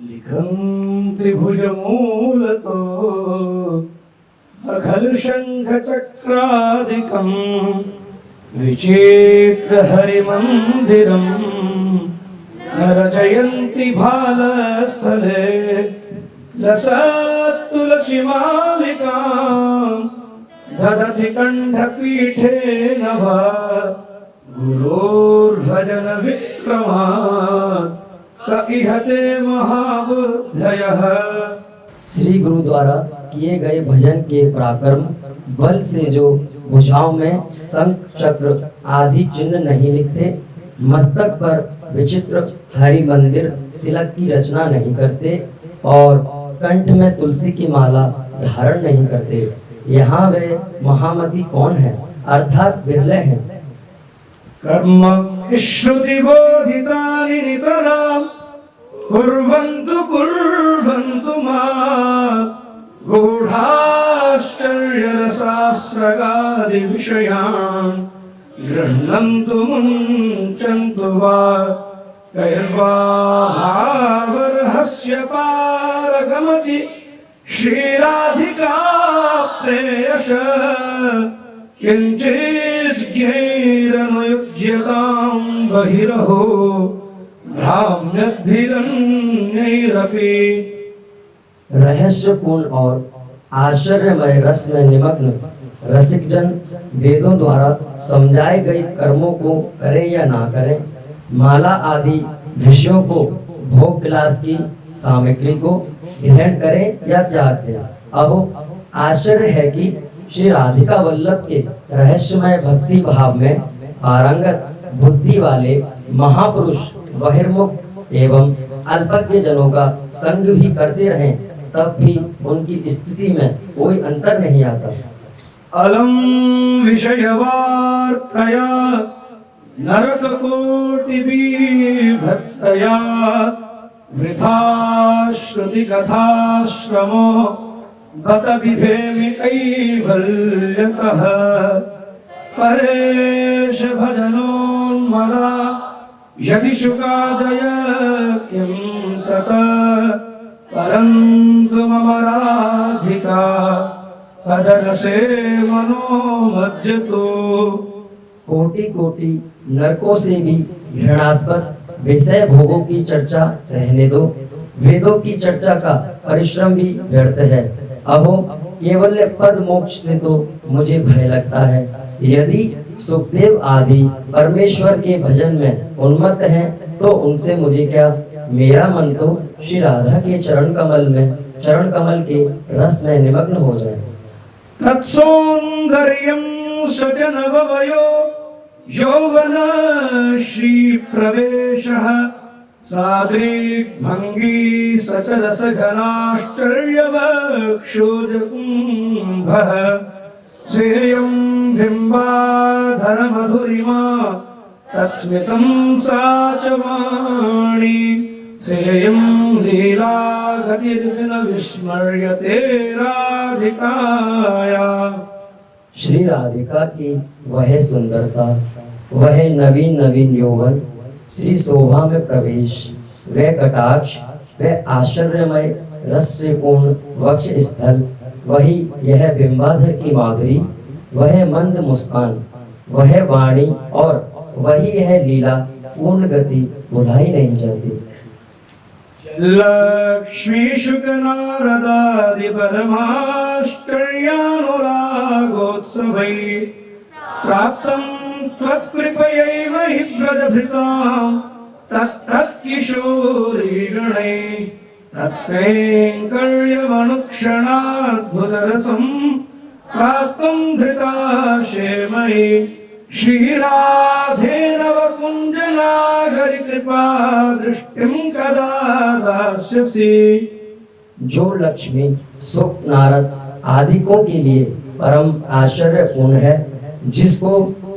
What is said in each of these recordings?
लिखं त्रिभुजमूलतो अखलशङ्खचक्रादिकं विचित्रहरिमन्दिरं न रचयन्ति भालस्थले लसत्तुलसीमालिकां ददति कण्ठपीठे नभा गुरोर्भजन विक्रमात् कइहते महाबुद्धयः। श्री गुरु द्वारा किए गए भजन के पराक्रम बल से जो भुजाओं में शंख चक्र आदि चिन्ह नहीं लिखते, मस्तक पर विचित्र हरि मंदिर तिलक की रचना नहीं करते और कंठ में तुलसी की माला धारण नहीं करते, यहाँ वे महामती कौन है अर्थात बिरले हैं। कर्म श्रुति बोधितानि नितरां कुर्वन्तु मां गूढाश्चर्यरसास्रगादि विषयान् गृह्णन्तु मुञ्चन्तु वा कैर्वाहावरहस्य पारगमति श्रीराधिका प्रेयस किञ्चित् ज्ञैरनुयुज्यतां बहिरहो भ्राम्यद्भिरन्यैरपि। रहस्यपूर्ण और आश्चर्यमय रस में निमग्न रसिक जन वेदों द्वारा समझाए गए कर्मों को करें या ना करें, माला आदि विषयों को भोग विलास की सामग्री को ग्रहण करें या त्याग दें। अहो आश्चर्य है कि श्री राधिका वल्लभ के रहस्यमय भक्ति भाव में पारंगत बुद्धि वाले महापुरुष बहिर्मुख एवं अल्पज्ञ जनों का संग भी करते रहें, तब भी उनकी स्थिति में कोई अंतर नहीं आता। अलम विषयवार्तया नरककोटिबीभत्सया वृथा श्रुति कथाश्रमो बत बिभेमि कैवल्यतः परेश भजनोन्मदा यदि शुकादय किं तत परन्तु मम राधिका पदरसे मनोमज्जतो। कोटि कोटि नरकों से भी घृणास्पद विषय भोगों की चर्चा रहने दो, वेदों की चर्चा का परिश्रम भी व्यर्थ है। अहो केवल पद मोक्ष से तो मुझे भय लगता है। यदि सुखदेव आदि परमेश्वर के भजन में उन्मत्त हैं तो उनसे मुझे क्या, मेरा मन तो श्री राधा के चरण कमल के रस में निमग्न हो जाए। तत्सौंदर्यं सचनववयो यौवन श्री प्रवेशः सादृग्भंगी सचरसघनाश्चर्यवक्षोजकुम्भः सेयं बिम्बाधर मधुरिमा तत्स्मितं सा च वाणी सेयं लीला गतिर्न विस्मर्यते राधिकाया। श्री राधिका की वह सुंदरता, वह नवीन नवीन यौवन, श्री शोभा में प्रवेश, वह कटाक्ष, वह आश्चर्यमय रस से पूर्ण वक्ष स्थल, वही यह बिंबाधर की माधुरी, वह मंद मुस्कान, वह वाणी और वही यह लीला पूर्ण गति भुलाई नहीं जाती। लक्ष्मी शुक नारदादि परमाश्चर्यानुरागोत्सवै प्राप्तं त्वत्कृपयैव हि व्रजभृतां तत्किशोरीगणै तत्कैङ्कर्यमनुक्षणाद्भुतरसं प्राप्तं धृताशेमयि श्रीराधे नवकुञ्जनागरि कृपा दृष्टिं कदा दास्यसि। जो लक्ष्मी सुख नारद आदिकों के लिए परम आश्चर्यपूर्ण है, जिसको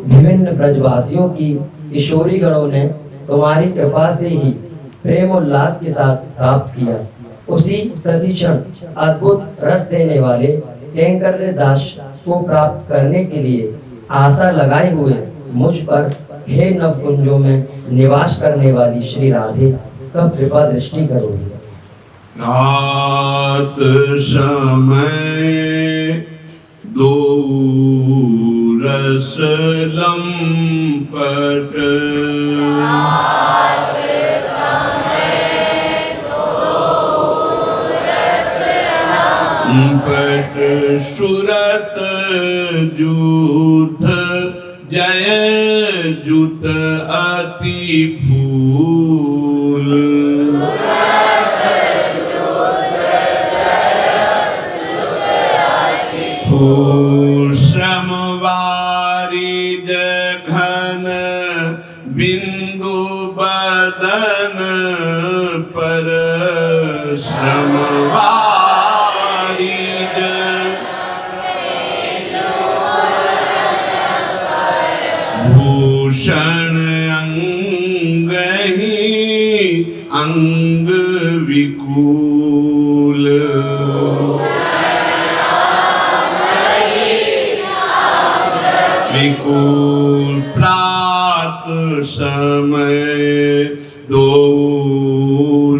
विभिन्न ब्रजवासियों की किशोरी गणों ने तुम्हारी कृपा से ही प्रेम उल्लास के साथ प्राप्त किया, उसी प्रतिक्षण अद्भुत रस देने वाले कैंकर्य दास को प्राप्त करने के लिए आशा लगाए हुए मुझ पर हे नवकुंजों में निवास करने वाली श्री राधे कब कृपा दृष्टि करोगी। रात समय दो रस लंपट पट सुरत जूथ जय जुत अति फूल फूल श्रम वारिज घन बिंदु बदन पर श्रम भूषण अंग ही अंग विकूल विकूल प्रात समय दो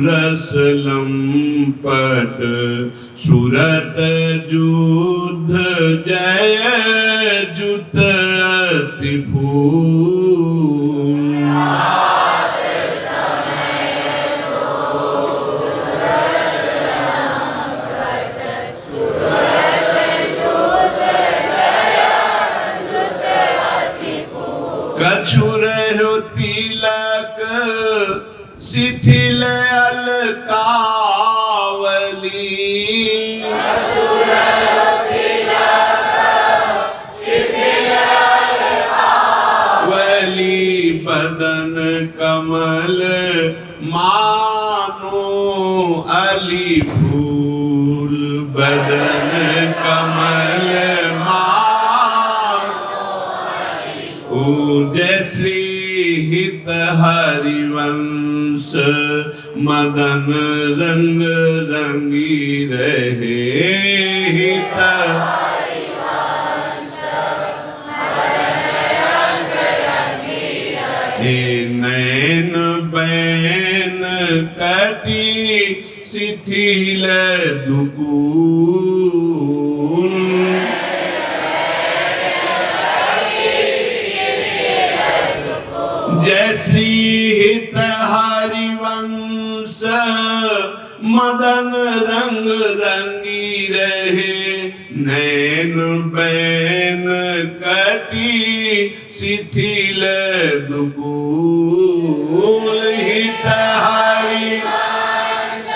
रस लंपट सुरत युद्ध जय जुत अति फूल कछु रहो तिलक शिथिल अलकावली वली बदन कमल मानो अली फूल बदन कमल जय श्री हित हरिवंश मदन रंग रंगी रहे हित नैन बैन कटी शिथिल दुकूल जय श्री हित हरिवंश मदन रंग रंगी रहे नैन बैन कटी शिथिल दुकूल हित हरिवंश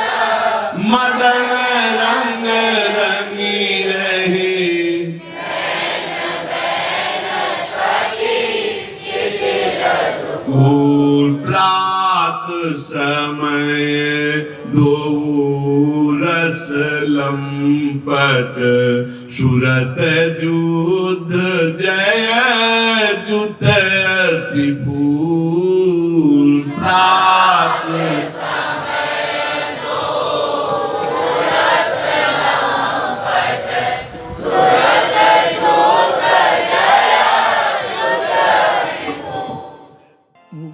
मदन रंग रंगी रहे फूल प्रात समय दो रस लंपट सुरत युद्ध जय जुत अति फूल प्रात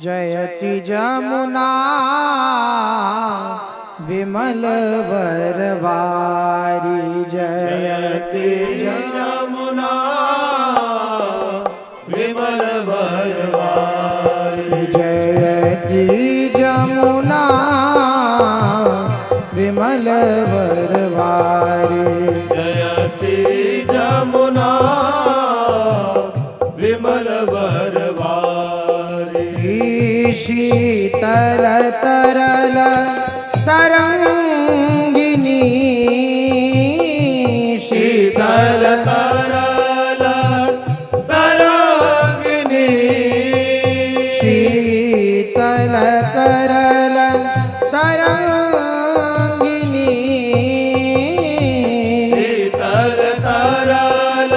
जयति जमुना विमल वरवारी जयति जमुना विमल वरवारी जयति जमुना विमल वरवारी जयति जमुना विमल वरवारी शीतल तरल तरंगिनी शीतल तरल तरंगिनी शीतल तरल तरंगिनी शीतल तरल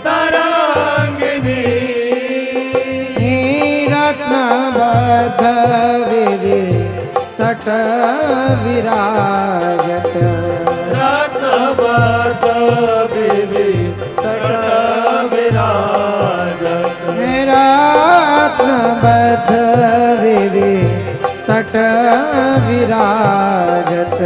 तरंगिनी रत्नबद्ध तट विराजत रत्नबद्ध तट विराजत रत्नबद्ध तट विराजत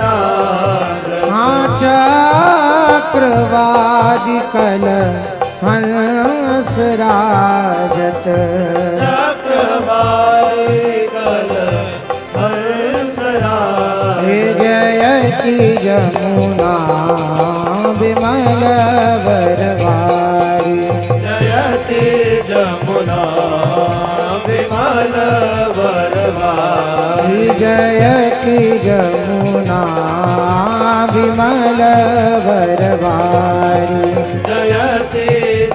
राज हाँ चक्रवादी कल हंस राजत चक्रवाली कल हंस राज हे जयति जमुना विमल वरवारी जयति जमुना विमल वरवारी जयति जमुना विमल वरवारी जयति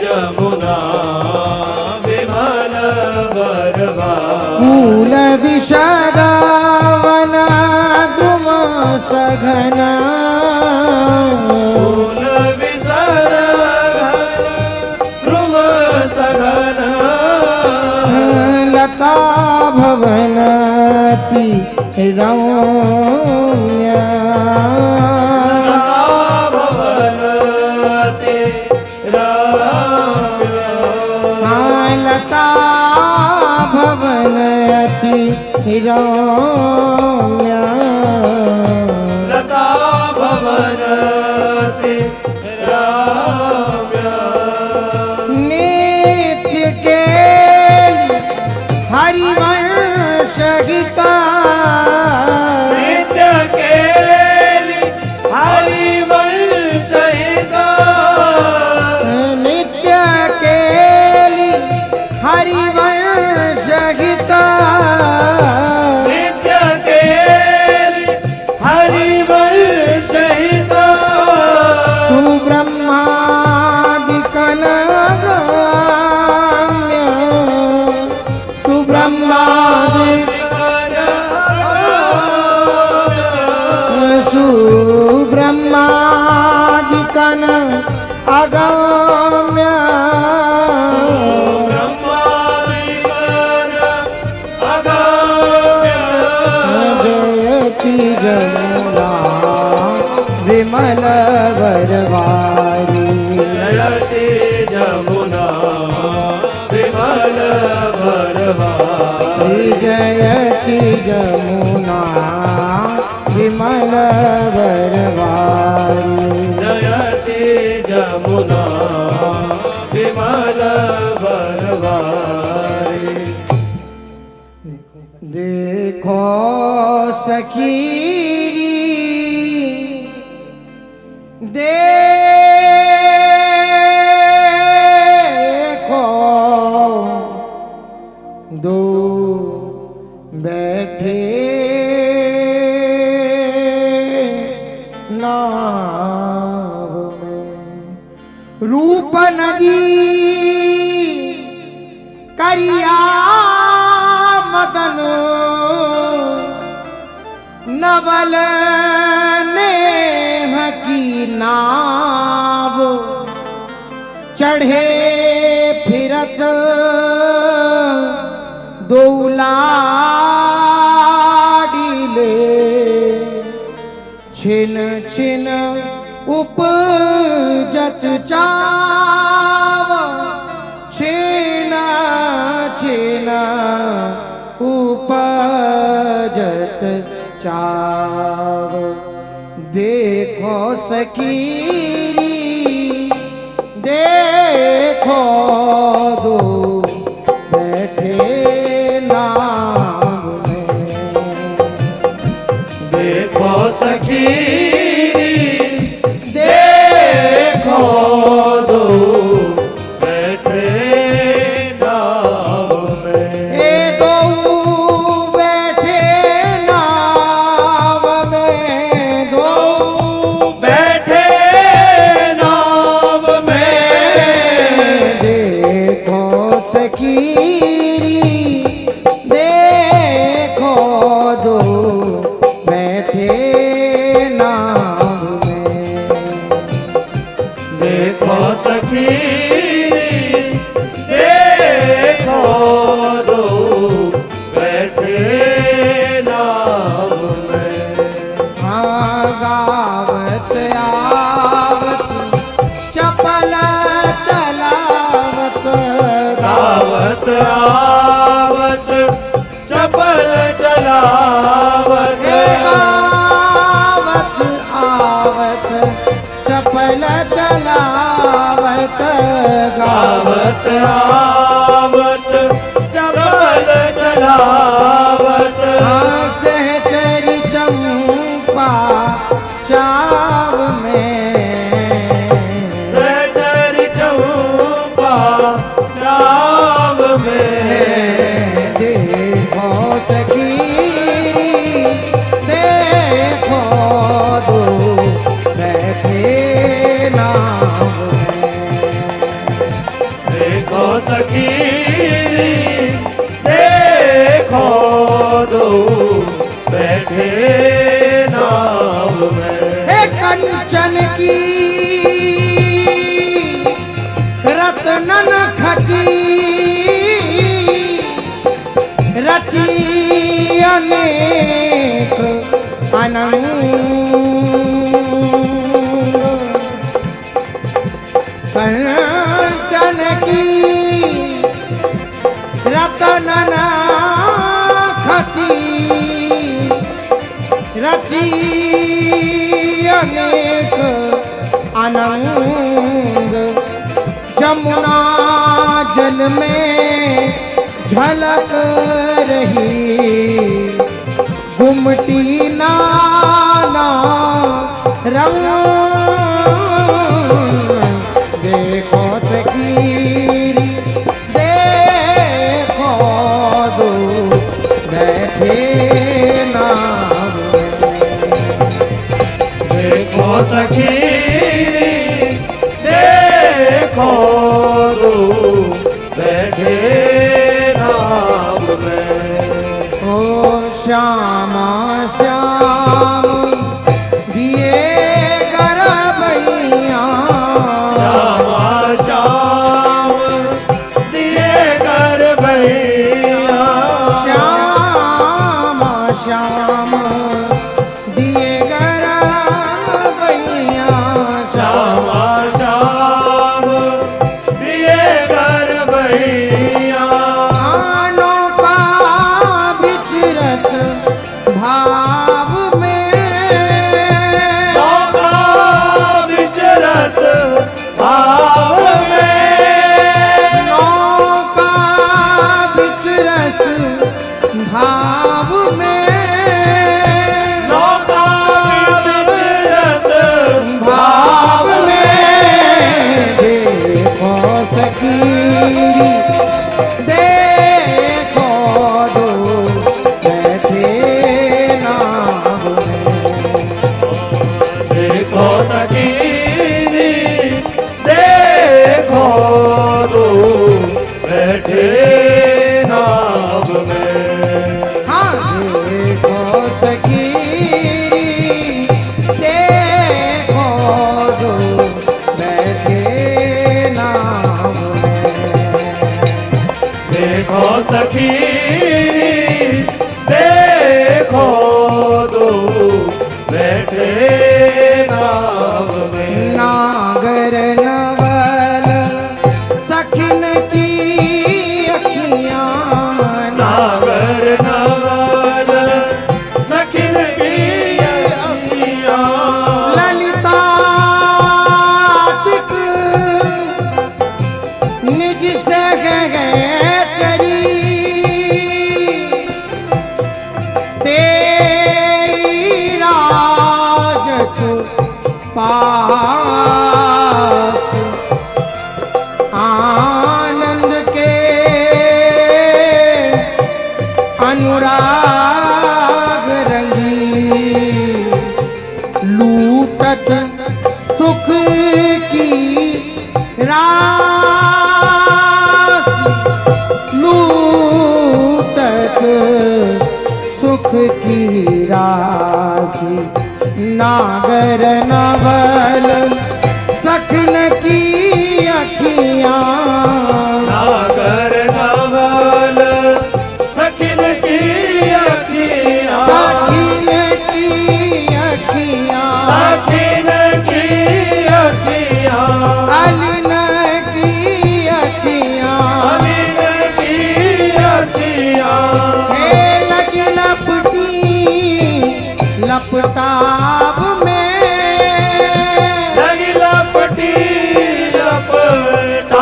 जमुना विमल वरवारी मूल विषदावन द्रुम सघन फूल विसर ध्रुव सघन लता भवनति रम्य भवनति रम्य लता भवनति रम्य लता भवनति रम्य नित्य के हरिवंश गीता नित्य केली हरिवंश हिता नित्य केली हरिवंश गीता नित्य केली हरिवंश हिता सुब्रह्मादिकनगाम्य सुब्रह्मादि सुब्रह्मादिकन अगम्य जयति जमुना विमल वरवारी जयति जमुना विमल वरवारी जयति जमुना विमल वरवारी जयति जमुना विमल वरवारी देखो सखी देखो दो बैठे नाव में रूप नदी करिया मदन नवल नेह की नाव चढ़े फिरत दौलाडिले छिन छिन उपजत चाव छिन छिन उपजत चाव देखो सखी देखो दो बैठे नाव में देखो सखी देखो दो बैठे नाव में ए दो बैठे नाव में दो बैठे नाव में देखो सखी देखो दो बैठे नाव में देखो सखी देखो दो बैठे नाव में हाँ गावत आवत चपल चलावत गावत आवत चपल चलावत गावत गावत आवत चपल चलावत सहचरी चंपा चाव में सहचरी चंपा चाव में देखो सखी देखो दो बैठे नाव में देखो सखी देखो दो बैठे नाव में हे कंचन की रत्नन खची रची अनेक अनंग कंचन की रत्नन खची रची अनेक अनंग जमुना जल में झलक रही गुमटी नाना रंग देखो सखी देखो दो बैठे नाव देखो सखी देखो दो बैठे नाव में ओ श्यामा श्याम दिए गरबैया श्यामा श्याम दिए कर भैया श्यामा श्याम दिए गरबैया श्यामा श्याम दिए कर भैया आनों का बिचरस भाव में बाबा विचरस भाव में नौका बिचरस भाव में नौका विचरस भाव में देखो सखी देखो दो बैठे नाव में देखो सखी देखो दो बैठे नाव में हाँ देखो सखी देखो दो बैठे नाव में देखो सखी देखो दो बैठे नाव में नागर नवल सखिन की अखियाँ नागर नवल सखिन की अखियाँ ललिता तिक निज से गए चरी तेरी राजत पास आनंद के अनुराग रंगी लूटत सुख की रास लूटत सुख की राशि नागर नवल सखन की अखियाँ नागर नवल सखिन की अखियाँ सखिन की अखियाँ सखिन की अखियाँ अलिन की अखियाँ अलिन की अखियाँ हे लगी लपटाव में लगी लपटी लपटा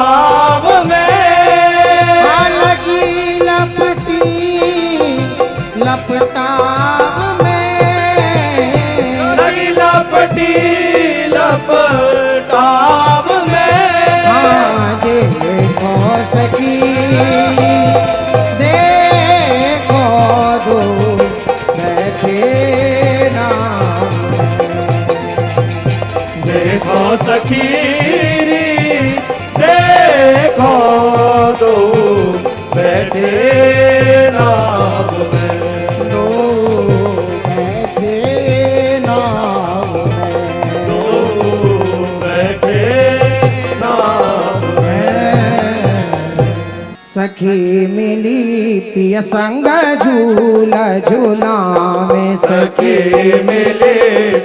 पिय संग झूला झूलावे सखी सखी मिले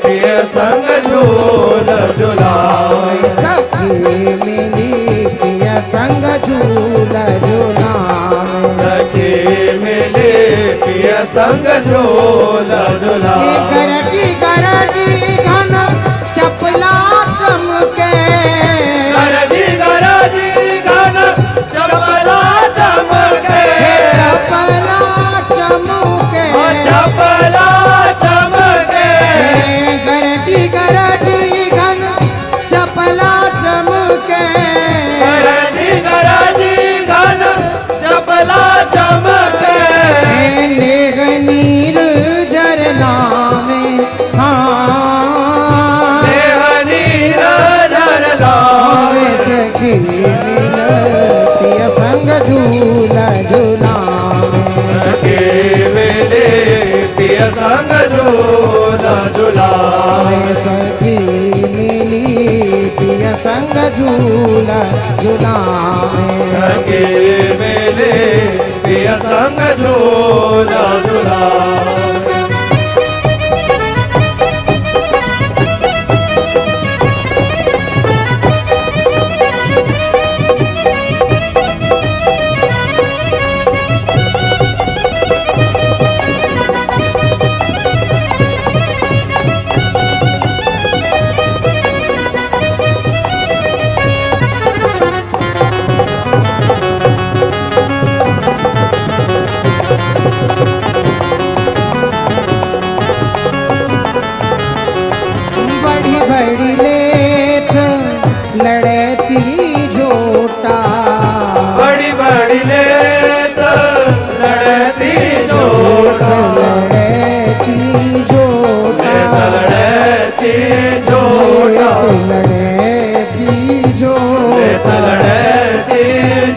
पिय संग झूल झुलावे सखी मिली पिय संग झूला झूलावे सखी मिले पिय संग झूल झुलावे गरजी गरजी घन चपला चमके गरजी गरजी घन चपला चमके चपला चमके चपला चमके गरजी गरजी घन चपला चमके गरजी गरजी घन चपला चमके नेग नील झरना में हाँ देह नीर झरलावे सखी मिल पिय संग झूला झूलावे सखी मिले पिय संग झूल झुलावे सखी मिली पिय संग झूला झूलावे सखी मिले पिय संग झूल झुलावे बड़ी बड़ी लेत लड़ती झोटा बड़ी बड़ी लेत लड़ती जोड़ा लड़ती झोटा लड़ती जोड़ा लड़ती झोटा लड़ती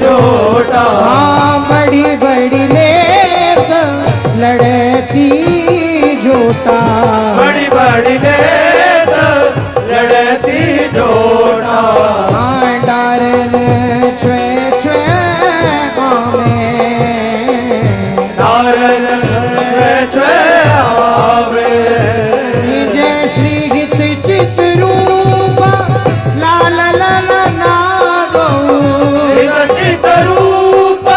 जोड़ा हाँ बड़ी बड़ी लेत लड़ती झोटा बड़ी बड़ी लेत लड़ती जोड़ा हाँ डारन छुए छुए आवे नारन छे आवे जय श्री गीत चित रूप लाल लाल नागो चित रूप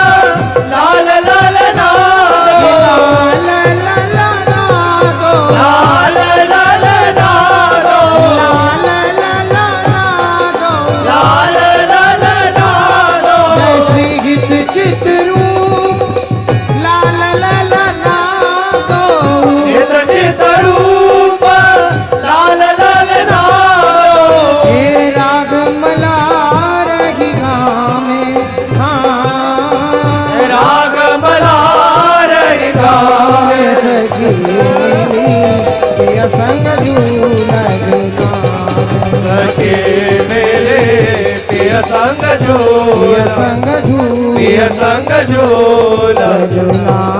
लाल लाल नागो लाल लाल नागो लाल लाल नागो लाल लाल नागो लाल लाल नागो जय श्री गीत चित रूप लाल लाल नागो चित रूप लाल लाल नागो हे राग मलार ही गावे हाँ राग मलार गावे सखी पिय संग झूला झूलावे सखी मेले पिय संग पिय झूल संग झूला पिय संग झूल झूलावे